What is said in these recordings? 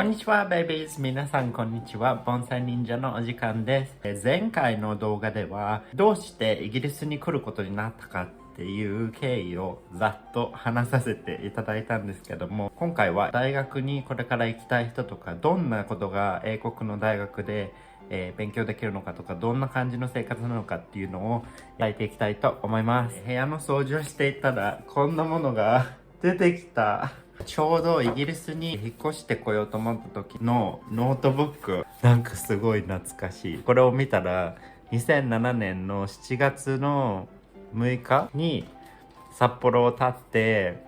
んにちは、ベイビーズ。皆さん、こんにちは。盆栽忍者のお時間です。前回の動画では、どうしてイギリスに来ることになったかっていう経緯をざっと話させていただいたんですけども、今回は大学にこれから行きたい人とか、どんなことが英国の大学で勉強できるのかとか、どんな感じの生活なのかっていうのを焼いていきたいと思います。部屋の掃除をしていたら、こんなものが出てきた。ちょうどイギリスに引っ越してこようと思った時のノートブック、なんかすごい懐かしい。これを見たら2007年の7月の6日に札幌を立って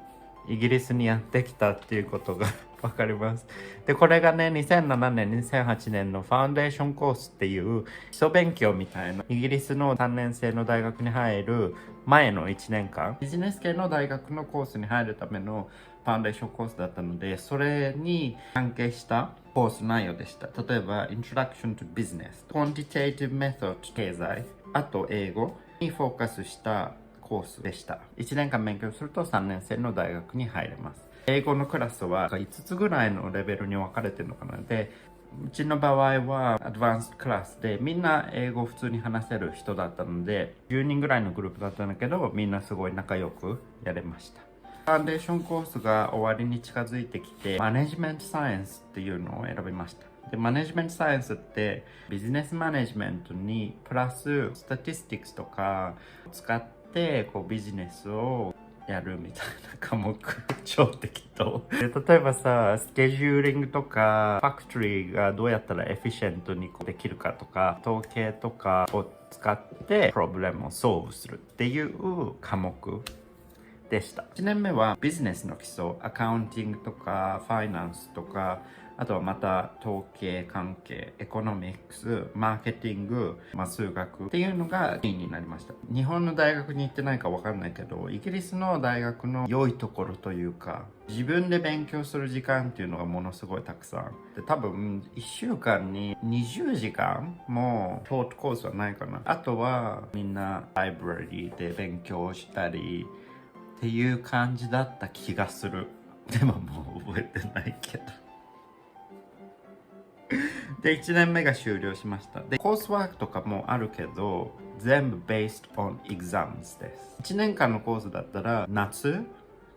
イギリスにやってきたっていうことがわかります。で、これがね、2007年、2008年のファウンデーションコースっていう基礎勉強みたいな、イギリスの3年生の大学に入る前の1年間、ビジネス系の大学のコースに入るためのファウンデーションコースだったので、それに関係したコース内容でした。例えば、Introduction to Business、Quantitative Method 経済、あと英語にフォーカスしたコースでした。1年間勉強すると3年生の大学に入れます。英語のクラスは5つぐらいのレベルに分かれてるのかな。で、うちの場合はアドバンスクラスでみんな英語を普通に話せる人だったので、10人ぐらいのグループだったんだけど、みんなすごい仲良くやれました。ファンデーションコースが終わりに近づいてきて、マネジメントサイエンスっていうのを選びました。で、マネジメントサイエンスってビジネスマネジメントにプラススタティスティックスとか使ってこうビジネスをやるみたいな科目超適当で、例えばさ、スケジューリングとかファクトリーがどうやったらエフィシェントにできるかとか、統計とかを使ってプロブレムをソーブするっていう科目でした。1年目はビジネスの基礎、アカウンティングとかファイナンスとか、あとはまた統計関係、エコノミクス、マーケティング、数学っていうのがメインになりました。日本の大学に行ってないかわかんないけど、イギリスの大学の良いところというか、自分で勉強する時間っていうのがものすごいたくさん。で、多分1週間に20時間もショートコースはないかな。あとはみんなライブラリーで勉強したりっていう感じだった気がする。でももう覚えてないけど。で、1年目が終了しました。で、コースワークとかもあるけど、全部 based on exams です。1年間のコースだったら、夏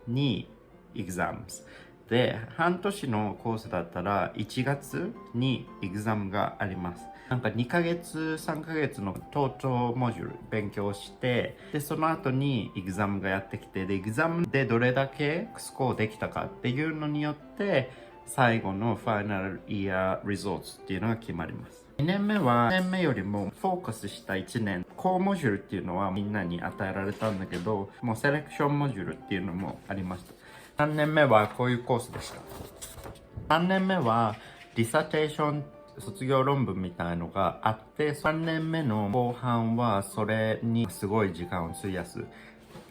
に exams。で、半年のコースだったら、1月に exam があります。なんか2ヶ月、3ヶ月のトートモジュール勉強して、で、その後に exam がやってきて、で、exam でどれだけスコアできたかっていうのによって、最後のファイナルイヤーリゾートっていうのが決まります。2年目は1年目よりもフォーカスした1年。コーモジュールっていうのはみんなに与えられたんだけど、もうセレクションモジュールっていうのもありました。3年目はこういうコースでした。3年目はディサテーション卒業論文みたいのがあって、3年目の後半はそれにすごい時間を費やすっ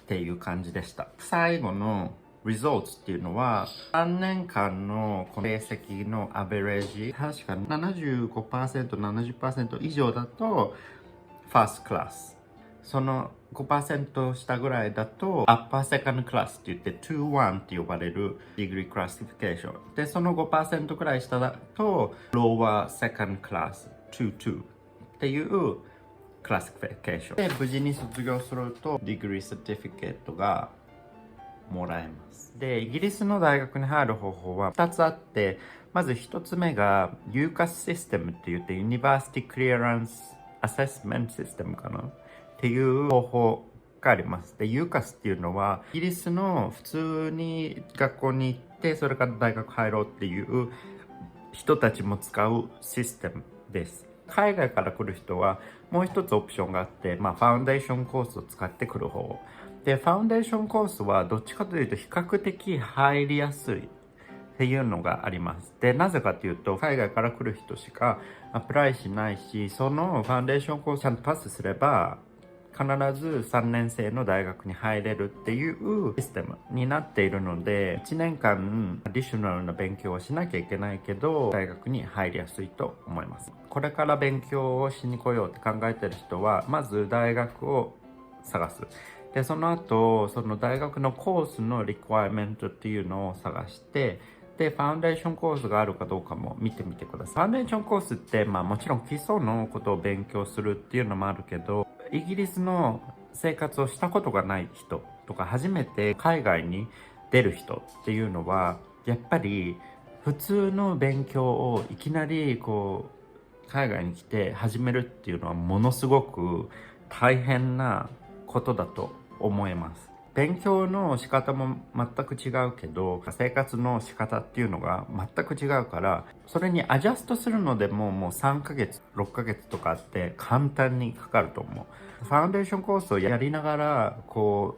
ていう感じでした。最後のresults っていうのは3年間の成績のアベレージ、確か 75%、70% 以上だとファーストクラス、その 5% 下ぐらいだとアッパーセカンドクラスって言って2-1って呼ばれるディグリークラシフィケーションで、その 5% くらい下だとローワーセカンドクラス2-2っていうクラシフィケーションで、無事に卒業するとディグリーサティフィケートがもらえます。で、イギリスの大学に入る方法は2つあって、まず1つ目が UCAS システムって言って University Clearance Assessment System かなっていう方法があります。で、UCAS っていうのはイギリスの普通に学校に行ってそれから大学入ろうっていう人たちも使うシステムです。海外から来る人はもう一つオプションがあって、ファウンデーションコースを使ってくる方で、ファウンデーションコースはどっちかというと比較的入りやすいっていうのがあります。で、なぜかというと海外から来る人しかアプライしないし、そのファウンデーションコースちゃんとパスすれば必ず3年生の大学に入れるっていうシステムになっているので、1年間アディショナルな勉強をしなきゃいけないけど大学に入りやすいと思います。これから勉強をしに来ようって考えてる人はまず大学を探す。で、その後その大学のコースのリクワイアメントっていうのを探して、ってファウンデーションコースがあるかどうかも見てみてください。ファウンデーションコースって、もちろん基礎のことを勉強するっていうのもあるけど、イギリスの生活をしたことがない人とか、初めて海外に出る人っていうのは、やっぱり普通の勉強をいきなり海外に来て始めるっていうのはものすごく大変なことだと思います。勉強の仕方も全く違うけど、生活の仕方っていうのが全く違うから、それにアジャストするのでもう3ヶ月、6ヶ月とかって簡単にかかると思う。ファウンデーションコースをやりながら、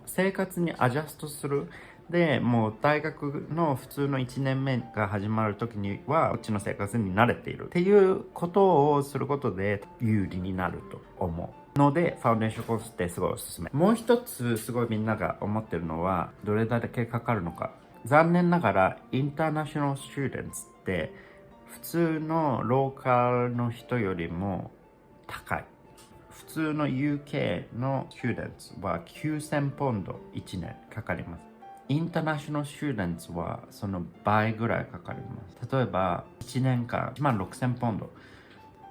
生活にアジャストする。で、もう大学の普通の1年目が始まる時には、こっちの生活に慣れているっていうことをすることで有利になると思う。ので、ファウンデーションコースってすごいおすすめ。もう一つすごいみんなが思ってるのは、どれだけかかるのか。残念ながら、インターナショナルスチューデンツって、普通のローカルの人よりも高い。普通の UK のスチューデンツは9000ポンド1年かかります。インターナショナルスチューデンツはその倍ぐらいかかります。例えば、1年間16000ポンド、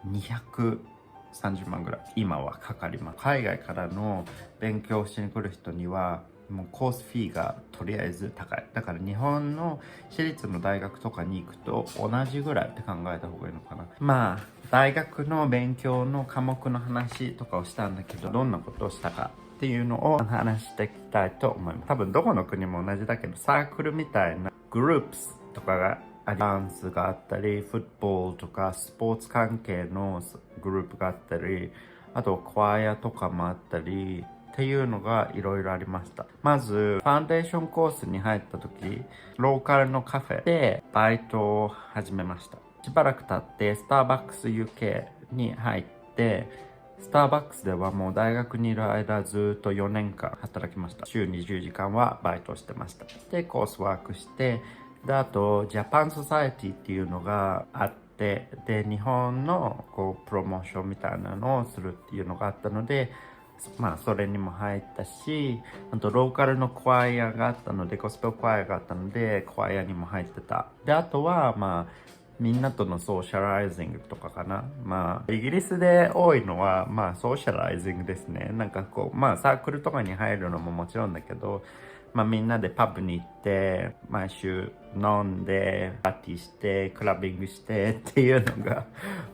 230万ぐらい今はかかります。海外からの勉強しに来る人にはもうコースフィーがとりあえず高い。だから日本の私立の大学とかに行くと同じぐらいって考えた方がいいのかな。大学の勉強の科目の話とかをしたんだけど、どんなことをしたかっていうのを話していきたいと思います。多分どこの国も同じだけど、サークルみたいなグループスとかがダンスがあったり、フットボールとかスポーツ関係のグループがあったり、あとクワイアとかもあったりっていうのがいろいろありました。まずファウンデーションコースに入った時、ローカルのカフェでバイトを始めました。しばらく経ってスターバックス UK に入って、スターバックスではもう大学にいる間ずっと4年間働きました。週20時間はバイトしてました。で、コースワークして、で、あとジャパンソサエティっていうのがあって、で、日本のプロモーションみたいなのをするっていうのがあったので、それにも入ったし、あとローカルのクワイアがあったので、ゴスペルクワイアがあったので、クワイアにも入ってた。で、あとはみんなとのソーシャライジングとかかな。イギリスで多いのは、ソーシャライジングですね。サークルとかに入るのももちろんだけど、みんなでパブに行って、毎週飲んで、パーティーして、クラブビングしてっていうのが、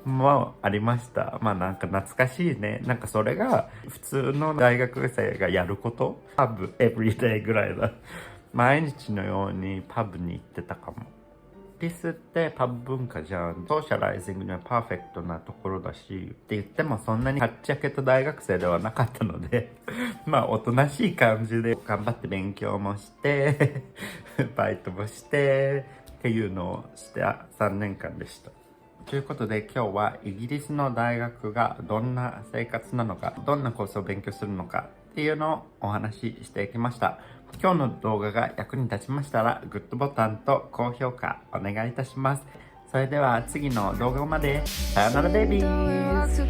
もうありました。懐かしいね。それが普通の大学生がやること。パブ、エブリデイぐらいだ。毎日のようにパブに行ってたかも。イギリスってパブ文化じゃん。ソーシャライジングにはパーフェクトなところだし、って言ってもそんなにはっちゃけた大学生ではなかったので、おとなしい感じで頑張って勉強もして、バイトもして、っていうのをして3年間でした。ということで今日はイギリスの大学がどんな生活なのか、どんなコースを勉強するのかっていうのをお話ししていきました。今日の動画が役に立ちましたら、グッドボタンと高評価お願いいたします。それでは次の動画まで。さよならベイビーズ。